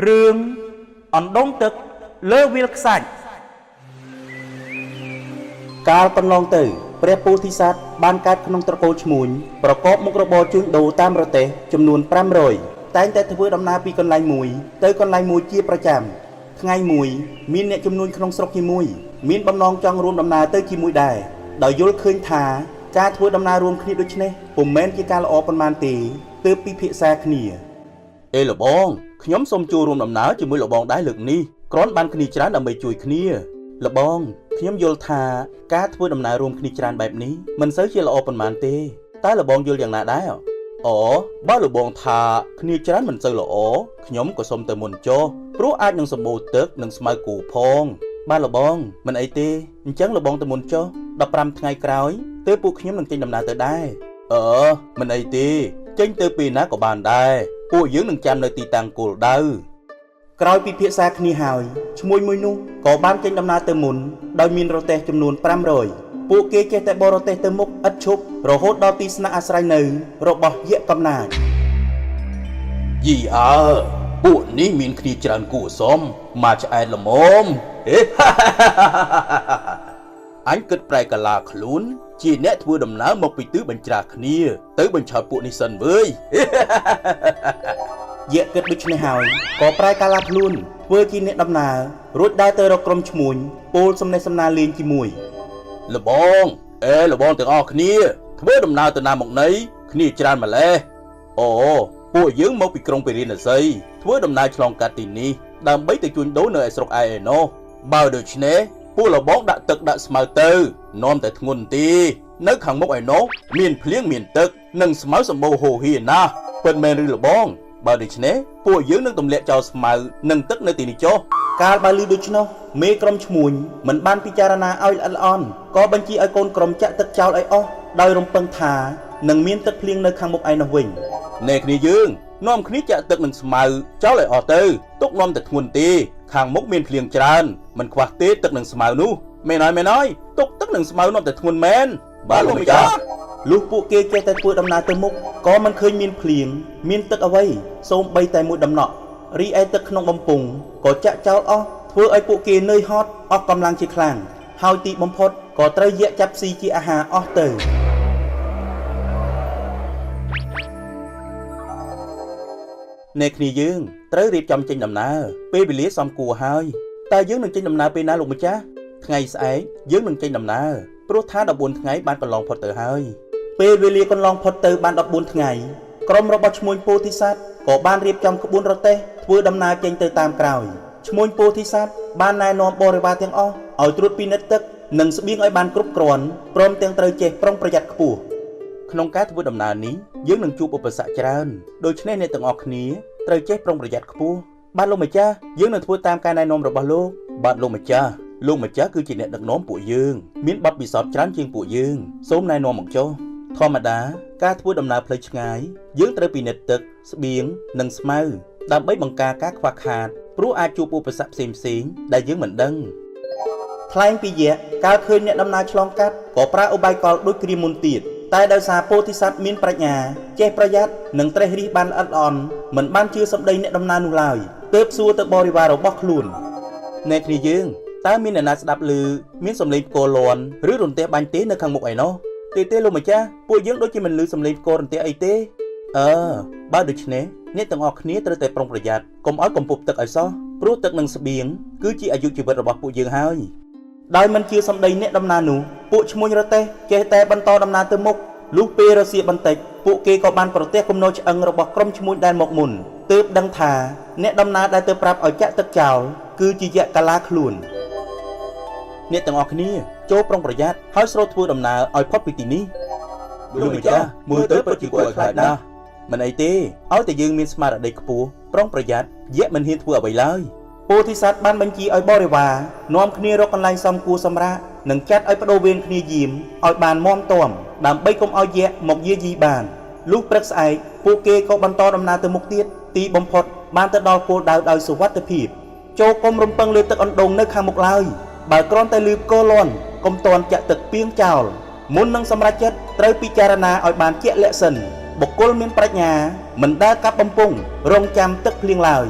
រឿងអណ្ដូងទឹកលើវាលខ្សាច់កាលកន្លងទៅព្រះពោធិសត្វបានកើតក្នុងត្រកូលឈ្មួញប្រកបមុខរបរជួញដូរតាមរទេះចំនួន500តែងតែធ្វើដំណើរពីកន្លែងមួយទៅកន្លែងមួយជាប្រចាំថ្ងៃមួយមានអ្នកចំនួនក្នុងស្រុកជាមួយមានបំណងចង់រួមដំណើរទៅជាមួយដែរដោយយល់ឃើញថាការធ្វើដំណើររួមគ្នាដូចនេះពុំមែនជាការល្អប៉ុន្មានទេទើបពិភាក្សាគ្នាអេលបងខ្ញុំសូមចូលរួមដំណើរជាមួយលបងដែរលើកនេះគ្រាន់បានគ្នាច្រើនដើម្បីជួយគ្នាលបងខ្ញុំយល់ថាការធ្វើដំណើររួមគ្នាច្រើនបែបនេះមិនសូវជាល្អប៉ុន្មានទេតែលបងយល់យ៉ាងណាដែរអូបើលបងថាគ្នាច្រើនមិនសូវល្អខ្ញុំក៏សូមទៅមុនចុះព្រោះអាចនឹងសម្បូរទឹកនិងស្មៅគូផងបាទលបងមិនអីទេអញ្ចឹងលបងទៅមុនចុះ15ថ្ងៃក្រោយទើបពួកខ្ញុំនឹងចេញដំណើរទៅដែរមិនអីទេចេញទៅពេលណាក៏បានដែរពួកយើងនឹងចាំនៅទីតាំងគោលដៅក្រោយពិភាក្សាគ្នាហើយឈ្មួញមួយនោះក៏បានចេញដំណើរទៅមុនដោយមានរទេះចំនួន500ពួកគេចេះតែបររទេះទៅមុខឥតឈប់រហូតដល់ទីស្នាក់អាស្រ័យនៅរបស់យក្សកំណាចយីពួកនេះមានគ្នាច្រើនគួរសមមកឆ្អែតល្មមអញគិតប្រែកាឡាខ្លួនជាអ្នកធ្វើដំណើរមកពីទិសបញ្ច្រាសគ្នាទៅបញ្ឆោតពួកនេះសិនវើយយក្សគិតដូច្នេះហើយក៏ប្រែកាឡាខ្លួនធ្វើជាអ្នកដំណើររួចដើរទៅរកក្រុមឈ្មួញពោលសំណេះសំណាលលេងជាមួយលបងលបងទាំងអស់គ្នាធ្វើដំណើរទៅណាមកណីគ្នាច្រើនម្លេះពួកយើងមកពីក្រុងពេរិណសីធ្វើដំណើរឆ្លងកាត់ទីនេះដើម្បីទៅជួញដូរនៅឯស្រុកឯណោះបើដូច្នេះពួកលបងដាក់ទឹកដាក់ស្មៅទៅនាំតែធ្ងន់ទីនៅខាងមុខឯណោះមានភ្លៀងមានទឹកនិងស្មៅសម្បូរហូរហៀណាស់ពិតមែនឬលបងបើដូច្នេះពួកយើងនឹងទម្លាក់ចោលស្មៅនិងទឹកនៅទីនេះចុះកាលបើឮដូច្នោះមេក្រុមឈ្មួញមិនបានពិចារណាឲ្យល្អិតល្អន់ក៏បញ្ជាឲ្យកូនក្រុមចាក់ទឹកចោលឲ្យអស់ដោយរំពឹងថានឹងមានទឹកភ្លៀងនៅខាងមុខឯនោះវិញអ្នកគ្នាយើងនាំគ្នាចាក់ទឹកនិងស្មៅចោលឲ្យអស់ទៅទុកនាំតែធ្ងន់ទេខាងមុខមានភ្លៀងច្រើនមិនខ្វះទេទឹកនិងស្មៅនោះមែនហើយទុកទឹកនិងស្មៅនាំតែធ្ងន់មែនបាទលោកម្ចាស់លុះពួកគេចេះតែធ្វើដំណើរទៅមុខក៏មិនឃើញមានភ្លៀងមានទឹកអ្វីសូម្បីតែមួយដំណក់រីឯទឹកក្នុងបំពង់ក៏ចាក់ចោលអស់ធ្វើឲ្យពួកគេនឿយហត់អស់កម្លាំងជាខ្លាំងហើយទីបំផុតក៏ត្រូវយក្សចាប់ស៊ីជាអាហារអស់ទៅអ្នកគ្នាយើងត្រូវរៀបចំចេញដំណើរពេលវេលាសមគួរហើយតើយើងនឹងចេញដំណើរពេលណាលោកម្ចាស់ថ្ងៃស្អែកយើងនឹងចេញដំណើរព្រោះថា14ថ្ងៃបានកន្លងផុតទៅហើយពេលវេលាកន្លងផុតទៅបាន14ថ្ងៃក្រុមរបស់ឈ្មួញពោធិសត្វក៏បានរៀបចំក្បួនរទេះធ្វើដំណើរចេញទៅតាមក្រោយឈ្មួញពោធិសត្វបានណែនាំបរិវារទាំងអស់ឲ្យត្រួតពិនិត្យទឹកនិងស្បៀងឲ្យបានគ្រប់គ្រាន់ព្រមទាំងត្រូវចេះប្រុងប្រយ័ត្នខ្ពស់ក្នុងការធ្វើដំណើរនេះយើងនឹងជួបឧបសគ្គច្រើនដូច្នេះអ្នកទាំងអស់គ្នាត្រូវចេះប្រុងប្រយ័ត្នខ្ពស់បាទលោកម្ចាស់យើងនឹងធ្វើតាមការណែនាំរបស់លោកបាទលោកម្ចាស់គឺជាអ្នកដឹកនាំពួកយើងមានបទពិសោធន៍ច្រើនជាងពួកយើងសូមណែនាំមកចុះធម្មតាការធ្វើដំណើរផ្លូវឆ្ងាយយើងត្រូវពិនិត្យទឹកស្បៀងនិងស្មៅដើម្បីបង្ការការខ្វះខាតព្រោះអាចជួបឧបសគ្គផ្សេងៗដែលយើងមិនដឹងថ្លែងពីយក្សកាលឃើញអ្នកដំណើរឆ្លងកាត់ក៏ប្រើឧបាយកលដូចគ្រាមុនទៀតតែដោយសារពោធិសត្វមានប្រាជ្ញាចេះប្រយ័ត្ននិងត្រេះរិះបានល្អិតល្អន់មិនបានជឿសម្ដីអ្នកដំណើរនោះឡើយទើបសួរទៅបរិវាររបស់ខ្លួនអ្នកគ្នាយើងតើមានអ្នកណាស្ដាប់ឮមានសំឡេងផ្គរលាន់ឬរន្ទះបាញ់ទេនៅខាងមុខឯណោះទេលោកម្ចាស់ពួកយើងដូចជាមិនឮសំឡេងផ្គររន្ទះអីទេបើដូច្នេះអ្នកទាំងអស់គ្នាត្រូវតែប្រុងប្រយ័ត្នកុំឲ្យកំពប់ទឹកឲ្យសោះព្រោះទឹកនិងស្បៀងគឺជាអាយុជីវិតរបស់ពួកយើងហើយដោយមិនជឿសម្ដីអ្នកដំណើរនោះពួកឈ្មួញរទេះចេះតែបន្តដំណើរទៅមុខលុះពេលរសៀលបន្តិចពួកគេក៏បានប្រទះគំនរឆ្អឹងរបស់ក្រុមឈ្មួញដែលមកមុនទើបដឹងថាអ្នកដំណើរដែលទៅប្រាប់ឲ្យចាក់ទឹកចោលគឺជាយក្សកាឡាខ្លួនអ្នកទាំងអស់គ្នាចូលប្រុងប្រយ័ត្នហើយស្រូតធ្វើដំណើរឲ្យផុតពីទីនេះលោកម្ចាស់មើលទៅពិតជាគួរឲ្យខ្លាចណាស់មិនអីទេឲ្យតែយើងមានស្មារតីខ្ពស់ប្រុងប្រយ័ត្នយក្សមិនហ៊ានធ្វើអ្វីឡើយពោធិសត្វបានបញ្ជាឲ្យបរិវារនាំគ្នារកកន្លែងសមគួរសម្រាប់និងចាត់ឲ្យបដូរវេនគ្នាយាមឲ្យបានមាំទាំដើម្បីកុំឲ្យយក្សមកយាយីបានលុះព្រឹកស្អែកពួកគេក៏បន្តដំណើរទៅមុខទៀតទីបំផុតបានទៅដល់គោលដៅដោយសុវត្ថិភាពចូលកុំរំពឹងលើទឹកអណ្ដូងនៅខាងមុខឡើយបើគ្រាន់តែលឺផ្គរលាន់កុំទាន់ចាក់ទឹកពីងចោលមុននឹងសម្រេចចិត្តត្រូវពិចារណាឲ្យបានជាក់លាក់សិនបុគ្គលមានប្រាជ្ញាមិនដើរកាប់បំពង់រងចាំទឹកភ្លៀងឡើយ